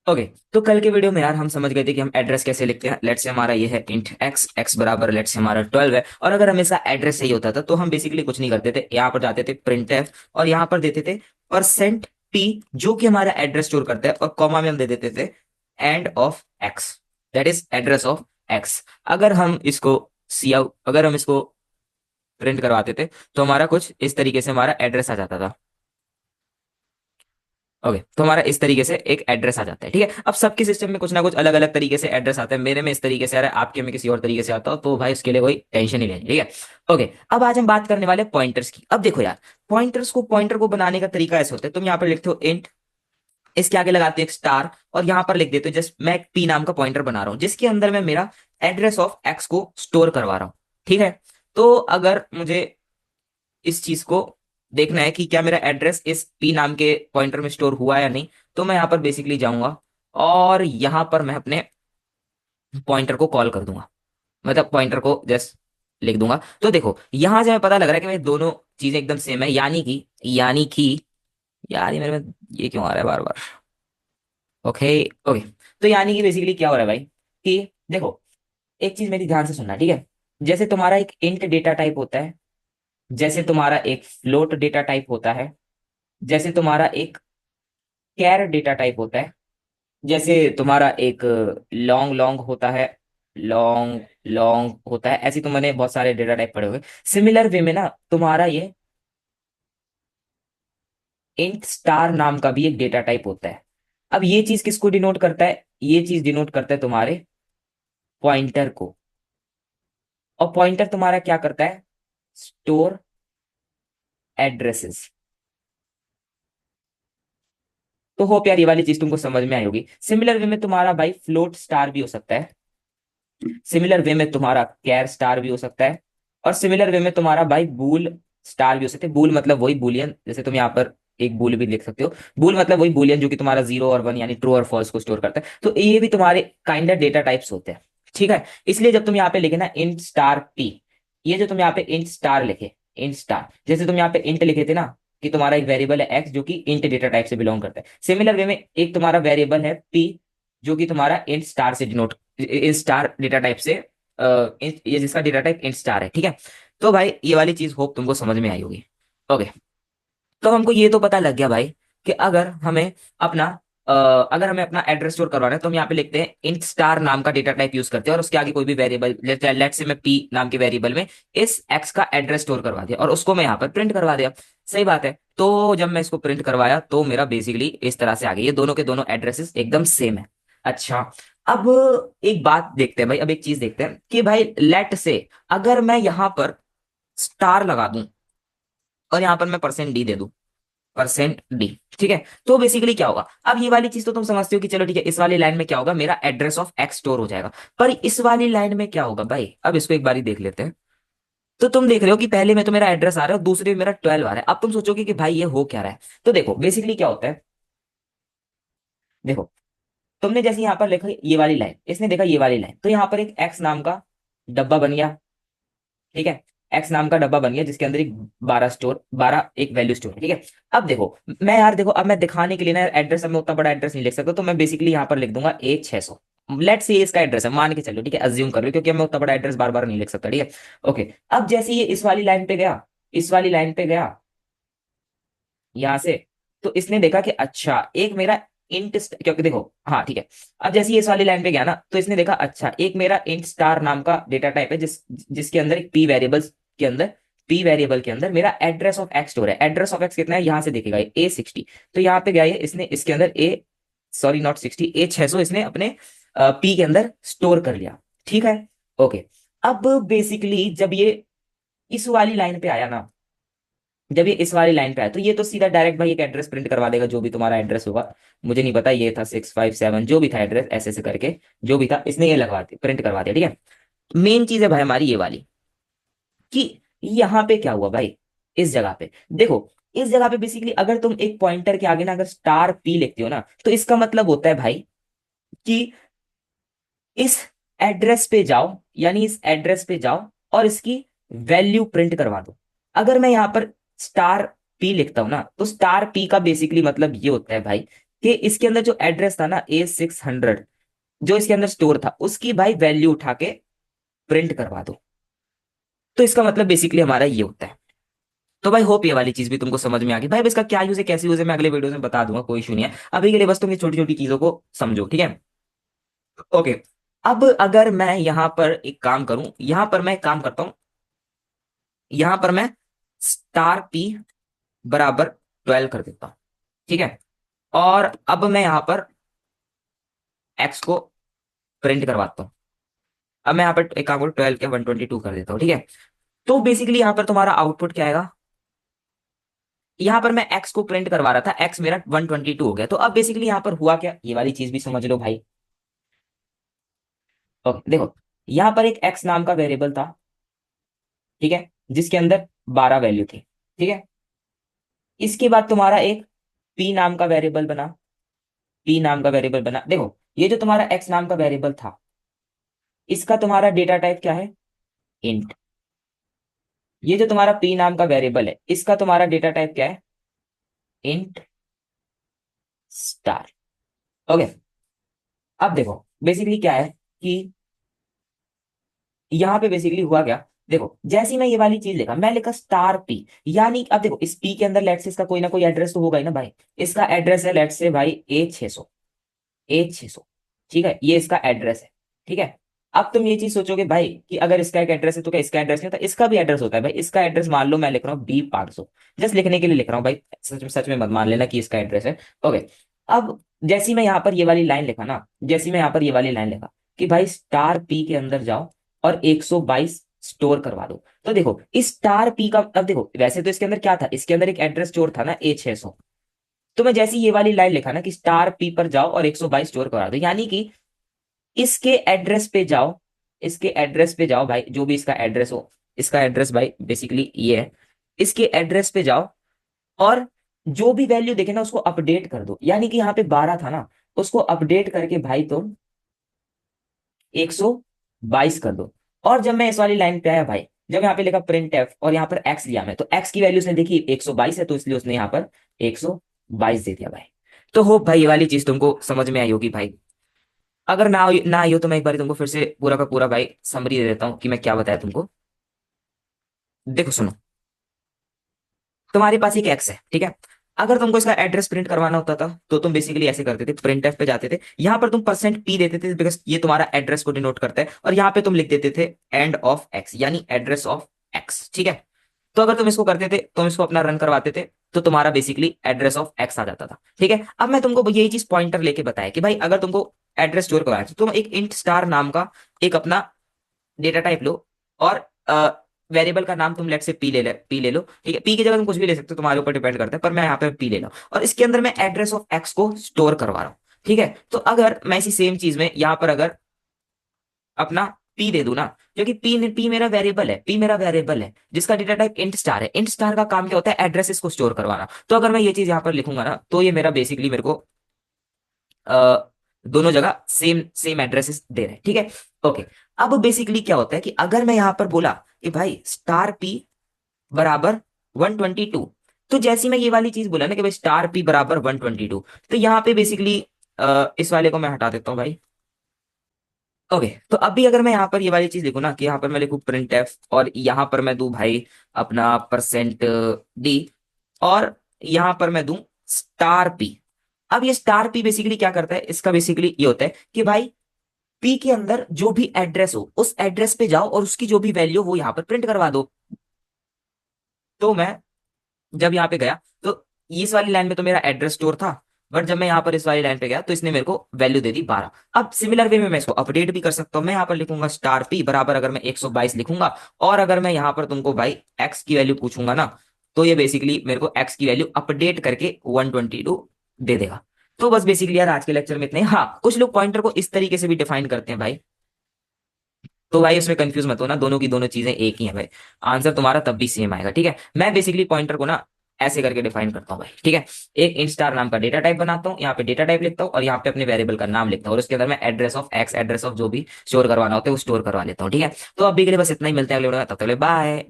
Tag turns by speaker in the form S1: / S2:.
S1: Okay. तो कल के वीडियो में यार हम समझ गए थे कि हम एड्रेस कैसे लिखते हैं। लेट्स से हमारा ये है इंट एक्स, एक्स बराबर लेट्स से हमारा 12 है, और अगर हमेशा एड्रेस सही होता था तो हम बेसिकली कुछ नहीं करते थे, यहाँ पर जाते थे प्रिंट एफ और यहाँ पर देते थे परसेंट पी, जो कि हमारा एड्रेस स्टोर करता है, और कॉमा में हम दे देते थे end of x, that is address of x. अगर हम इसको सी आउट, अगर हम इसको प्रिंट करवाते थे तो हमारा कुछ इस तरीके से हमारा एड्रेस आ जाता था। ओके, तो हमारा इस तरीके से एक एड्रेस आ जाता है। ठीक है, अब सबके सिस्टम में कुछ ना कुछ अलग अलग तरीके से एड्रेस आता है। मेरे में इस तरीके से आ रहा है, आपके में किसी और तरीके से आता हो, तो भाई उसके लिए कोई टेंशन ही नहीं। ठीक है। ओके, अब आज हम बात करने वाले पॉइंटर्स की। अब देखो यार, पॉइंटर को बनाने का तरीका ऐसे होता है। तुम यहाँ पर लिखते हो इंट, इसके आगे लगाते हो एक स्टार, और यहाँ पर लिख देते हो जस्ट मैं एक पी नाम का पॉइंटर बना रहा हूँ जिसके अंदर मैं मेरा एड्रेस ऑफ एक्स को स्टोर करवा रहा हूँ। ठीक है। तो अगर मुझे इस चीज को देखना है कि क्या मेरा एड्रेस इस पी नाम के पॉइंटर में स्टोर हुआ है या नहीं, तो मैं यहाँ पर बेसिकली जाऊंगा और यहाँ पर मैं अपने पॉइंटर को कॉल कर दूंगा, मतलब पॉइंटर को जस्ट लिख दूंगा। तो देखो यहां से हमें पता लग रहा है कि भाई दोनों चीजें एकदम सेम है, यानी कि यार ये मेरे में ये क्यों आ रहा है बार बार। ओके। ओके, तो यानी कि बेसिकली क्या हो रहा है भाई कि देखो, एक चीज मेरी ध्यान से सुनना, ठीक है। जैसे तुम्हारा एक इंट डेटा टाइप होता है, जैसे तुम्हारा एक फ्लोट डेटा टाइप होता है, जैसे तुम्हारा एक कैर डेटा टाइप होता है, जैसे तुम्हारा एक लॉन्ग लॉन्ग होता है, लॉन्ग लॉन्ग होता है, ऐसे तुमने बहुत सारे डेटा टाइप पढ़े हुए। सिमिलर वे में ना तुम्हारा ये इंट स्टार नाम का भी एक डेटा टाइप होता है। अब ये चीज किसको डिनोट करता है? ये चीज डिनोट करता है तुम्हारे पॉइंटर को। और पॉइंटर तुम्हारा क्या करता है? Store addresses. तो होप यार ये वाली चीज तुमको समझ में आई होगी। सिमिलर वे में तुम्हारा भाई फ्लोट स्टार भी हो सकता है, सिमिलर वे में तुम्हारा कैर स्टार भी हो सकता है, और सिमिलर वे में तुम्हारा भाई बूल स्टार भी हो सकते हैं। बूल मतलब वही बुलियन, जैसे तुम यहाँ पर एक बूल भी लिख सकते हो। बूल मतलब वही बुलियन जो कि तुम्हारा 0 और 1 यानी ट्रू और फॉल्स को स्टोर करता है। तो ये भी तुम्हारे काइंड ऑफ डेटा टाइप्स होते हैं। ठीक है। इसलिए जब तुम यहाँ पे लिखे ना इंट स्टार पी, ये जो तुम यहाँ पे इंट स्टार लिखे, इंट स्टार, जैसे तुम यहाँ पे इंट लिखे थे ना कि तुम्हारा एक वेरिएबल है एक्स जो कि इंट डेटा टाइप से बिलोंग करता है, सिमिलर वे में एक तुम्हारा वेरिएबल है पी जो कि तुम्हारा इंट स्टार से denote, int star data type से ये जिसका डेटा टाइप इंट स्टार है। ठीक है। तो भाई ये वाली चीज होप तुमको समझ में आई होगी। ओके, तो हमको ये तो पता लग गया भाई कि अपना अगर हमें अपना एड्रेस स्टोर करवाना है तो हम यहाँ पे लिखते हैं इंट स्टार नाम का डेटा टाइप यूज करते हैं, और उसके आगे कोई भी वेरिएबल, लेट से मैं पी नाम के वेरिएबल में इस एक्स का एड्रेस स्टोर करवा दिया और उसको मैं यहाँ पर प्रिंट करवा दिया। सही बात है। तो जब मैं इसको प्रिंट करवाया तो मेरा बेसिकली इस तरह से आ गया, ये दोनों के दोनों एड्रेसेस एकदम सेम है। अच्छा, अब एक बात देखते हैं भाई, अब एक चीज देखते हैं कि भाई लेट से अगर मैं यहाँ पर स्टार लगा दूं और यहाँ पर मैं परसेंट डी दे दूं, परसेंट डी, ठीक है, तो बेसिकली क्या होगा? अब ये वाली चीज तो तुम समझते हो कि चलो ठीक है, इस वाली लाइन में क्या होगा, मेरा एड्रेस ऑफ एक्स स्टोर हो जाएगा। पर इस वाली लाइन में क्या होगा भाई, अब इसको एक बारी देख लेते हैं। तो तुम देख रहे हो कि पहले में तो मेरा एड्रेस आ रहा है और दूसरे में मेरा 12 आ रहा है। अब तुम सोचोगे कि भाई ये हो क्या रहा है। तो देखो बेसिकली क्या होता है, देखो तुमने जैसे यहाँ पर लिखा ये वाली लाइन, इसने देखा ये वाली लाइन, तो यहाँ पर एक एक्स नाम का डब्बा बन गया। ठीक है, एक्स नाम का डब्बा बन गया जिसके अंदर एक 12 एक वैल्यू स्टोर है। ठीक है। अब देखो मैं यार, देखो अब मैं दिखाने के लिए ना एड्रेस, अब मैं उतना बड़ा एड्रेस नहीं लिख सकता, तो मैं बेसिकली यहाँ पर लिख दूंगा A600। लेट से इसका एड्रेस है, मान के चलो, ठीक है, अज्यूम कर लो, क्योंकि मैं उतना बड़ा एड्रेस बार बार नहीं लिख सकता। ठीक है। ओके, अब जैसे ये इस वाली लाइन पे गया, इस वाली लाइन पे गया यहां से, तो इसने देखा कि अच्छा एक मेरा इंट, क्योंकि देखो हाँ ठीक है, अब जैसे ये इस वाली लाइन पे गया ना तो इसने देखा अच्छा एक मेरा इंट स्टार नाम का डेटा टाइप है जिसके अंदर एक पी वेरिएबल के अंदर मेरा एड्रेस ऑफ एक्स स्टोर है। एड्रेस ऑफ एक्स कितना है यहां से देखेगा ये A60, तो यहाँ पे गया ये, इसने इसके अंदर सॉरी नॉट 60, A600 इसने अपने पी के अंदर स्टोर कर लिया। ठीक है। ओके, अब बेसिकली जब ये इस वाली लाइन पे आया ना, जब ये इस वाली लाइन पे आया तो ये तो सीधा डायरेक्ट भाई एक एड्रेस प्रिंट करवा देगा, जो भी तुम्हारा एड्रेस होगा। मुझे नहीं पता ये था 657 जो भी था एड्रेस, ऐसे ऐसे करके जो भी था इसने ये लगवा दिया, प्रिंट करवा दिया। ठीक है। मेन चीज है भाई हमारी ये वाली कि यहाँ पे क्या हुआ भाई, इस जगह पे देखो, इस जगह पे बेसिकली अगर तुम एक पॉइंटर के आगे ना अगर स्टार पी लिखते हो ना तो इसका मतलब होता है भाई कि इस एड्रेस पे जाओ, यानी इस एड्रेस पे जाओ और इसकी वैल्यू प्रिंट करवा दो। अगर मैं यहाँ पर स्टार पी लिखता हूं ना तो स्टार पी का बेसिकली मतलब ये होता है भाई कि इसके अंदर जो एड्रेस था ना A600, जो इसके अंदर स्टोर था, उसकी भाई वैल्यू उठा के प्रिंट करवा दो। तो इसका मतलब बेसिकली हमारा ये होता है। तो भाई होप ये वाली चीज भी तुमको समझ में आ गई भाई। अब इसका क्या यूज है, कैसे यूज है, मैं अगले वीडियो में बता दूंगा, कोई इशू नहीं है। अभी के लिए बस तुम ये छोटी छोटी चीजों को समझो, ठीक है। ओके। अब अगर मैं यहां पर एक काम करूं, यहां पर मैं एक काम करता हूं, यहां पर मैं स्टार P बराबर 12 कर देता हूं, ठीक है। और अब मैं यहां पर एक्स को प्रिंट करवाता हूं। अब मैं यहाँ पर एक काम करूँ, 12 के 122 कर देता हूँ, ठीक है। तो बेसिकली यहाँ पर तुम्हारा आउटपुट क्या आएगा, यहाँ पर मैं एक्स को प्रिंट करवा रहा था, एक्स मेरा 122 हो गया। तो अब बेसिकली यहाँ पर हुआ क्या, ये वाली चीज भी समझ लो भाई। ओके देखो, यहाँ पर एक एक्स नाम का वेरिएबल था, ठीक है, जिसके अंदर 12 वैल्यू थी, ठीक है। इसके बाद तुम्हारा एक पी नाम का वेरिएबल बना, पी नाम का वेरिएबल बना। देखो ये जो तुम्हारा एक्स नाम का वेरिएबल था, इसका तुम्हारा डेटा टाइप क्या है, इंट। ये जो तुम्हारा पी नाम का वेरिएबल है, इसका तुम्हारा डेटा टाइप क्या है, इंट स्टार। ओके। अब देखो बेसिकली क्या है कि यहाँ पे बेसिकली हुआ क्या, देखो जैसे ही मैं ये वाली चीज लिखा, मैं लिखा स्टार P, यानी अब देखो इस P के अंदर लेट्स से इसका कोई ना कोई एड्रेस तो होगा ही ना भाई। इसका एड्रेस है लेट्स से भाई A600, ठीक है, ये इसका एड्रेस है, ठीक है। अब तुम ये चीज सोचोगे भाई कि अगर इसका एक एड्रेस है तो क्या इसका एड्रेस नहीं होता, इसका भी एड्रेस होता है भाई। इसका एड्रेस मान लो मैं लिख रहा हूँ B500, जस्ट लिखने के लिए लिख रहा हूँ भाई, सच में मत मान लेना कि इसका एड्रेस है। ओके। अब जैसे ही मैं यहाँ पर ये वाली लाइन लिखा ना, जैसे ही मैं यहाँ पर ये वाली लाइन लिखा कि भाई स्टार P के अंदर जाओ और 122 स्टोर करवा दो। तो देखो इस स्टार P का, अब देखो वैसे तो इसके अंदर क्या था, इसके अंदर एक एड्रेस स्टोर था ना A600। तो मैं जैसे ही ये वाली लाइन लिखा ना कि स्टार P पर जाओ और 122 स्टोर करा दो, यानी कि इसके एड्रेस पे जाओ, इसके एड्रेस पे जाओ भाई, जो भी इसका एड्रेस हो, इसका एड्रेस भाई बेसिकली ये है, इसके एड्रेस पे जाओ और जो भी वैल्यू देखे ना उसको अपडेट कर दो। यानी कि यहाँ पे 12 था ना, उसको अपडेट करके भाई तुम 122 कर दो। और जब मैं इस वाली लाइन पे आया भाई, जब यहाँ पे लिखा प्रिंट एफ और यहाँ पर एक्स लिया मैं, तो एक्स की वैल्यू उसने देखी 122 है, तो इसलिए उसने यहाँ पर 122 दे दिया भाई। तो होप भाई ये वाली चीज तुमको समझ में आई होगी भाई। अगर ना आई हो तो मैं एक बार तुमको फिर से पूरा का पूरा भाई समरी दे देता हूँ कि मैं क्या बताया तुमको। देखो सुनो, तुम्हारे पास एक एक्स है, ठीक है। अगर तुमको इसका एड्रेस प्रिंट करवाना होता था तो तुम बेसिकली ऐसे करते थे, प्रिंट एफ पे जाते थे, यहाँ पर तुम %p देते थे बिकॉज ये तुम्हारा एड्रेस को डिनोट करता है, और यहाँ पे तुम लिख देते थे एंड ऑफ एक्स, यानी एड्रेस ऑफ एक्स, ठीक है। तो अगर तुम इसको करते थे, तुम इसको अपना रन करवाते थे, तो तुम्हारा बेसिकली एड्रेस ऑफ एक्स आ जाता था, ठीक है। अब मैं तुमको यही चीज पॉइंटर लेके बताया कि भाई अगर तुमको एड्रेस स्टोर करवाना है तो तुम एक इंट स्टार नाम का एक अपना डेटा टाइप लो, और वेरिएबल का नाम तुम लेट से पी ले लो, ठीक है। पी की जगह तुम कुछ भी ले सकते हो, तुम्हारे ऊपर डिपेंड करता है, पर मैं यहाँ पे पी ले लो, और इसके अंदर मैं एड्रेस ऑफ एक्स को स्टोर करवा रहा हूँ, ठीक है। तो अगर मैं इसी सेम चीज में यहाँ पर अगर अपना पी दे दूं ना, क्योंकि पी मेरा वेरिएबल है, पी मेरा वेरिएबल है जिसका डेटा टाइप इंट स्टार है। इंट स्टार का काम क्या होता है, एड्रेसेस को स्टोर करवाना। तो अगर मैं ये चीज यहाँ पर लिखूंगा ना, तो ये मेरा बेसिकली मेरे को दोनों जगह सेम सेम एड्रेसेस दे रहे हैं, ठीक है। ओके। अब बेसिकली क्या होता है कि अगर मैं यहां पर बोला कि भाई स्टार P बराबर 122, तो जैसी मैं ये वाली चीज बोला ना कि भाई स्टार P बराबर 122, तो यहाँ पे बेसिकली इस वाले को मैं हटा देता हूँ भाई। ओके। तो अभी अगर मैं यहाँ पर ये वाली चीज लिखूँ ना कि यहाँ पर मैं लिखूँ प्रिंट एफ, और यहाँ पर मैं दूं भाई अपना %d, और यहाँ पर मैं दूं स्टार P। अब ये स्टार P बेसिकली क्या करता है, इसका बेसिकली ये होता है कि भाई P के अंदर जो भी एड्रेस हो उस एड्रेस पे जाओ और उसकी जो भी वैल्यू हो वो यहाँ पर प्रिंट करवा दो। तो मैं जब यहाँ पे गया तो इस वाली लाइन में तो मेरा एड्रेस स्टोर था, बट जब मैं यहाँ पर इस वाली लाइन पे गया तो इसने मेरे को वैल्यू दे दी 12। अब सिमिलर वे में मैं इसको अपडेट भी कर सकता हूँ, मैं यहाँ पर लिखूंगा स्टार P बराबर, अगर मैं 122 लिखूंगा, और अगर मैं यहाँ पर तुमको भाई एक्स की वैल्यू पूछूंगा ना, तो ये बेसिकली मेरे को एक्स की वैल्यू अपडेट करके 122 दे देगा। तो बस बेसिकली यार आज के लेक्चर में इतने। हाँ, कुछ लोग पॉइंटर को इस तरीके से भी डिफाइन करते हैं भाई, तो भाई उसमें कंफ्यूज मत होना, दोनों की दोनों चीजें एक ही हैं भाई, आंसर तुम्हारा तब भी सेम आएगा, ठीक है। मैं बेसिकली पॉइंटर को ना ऐसे करके डिफाइन करता हूँ भाई, ठीक है। एक इंट स्टार नाम का डेटा टाइप बनाता हूँ, यहाँ पे डेटा टाइप लिखता हूँ, और यहाँ पे अपने वेरिएबल का नाम लिखता हूँ, और उसके अंदर मैं address of x, address of जो भी स्टोर करवाना होता है वो स्टोर करवा लेता हूँ, ठीक है। तो अभी के लिए बस इतना ही, मिलते हैं अगले वीडियो में, तब तक के लिए बाय।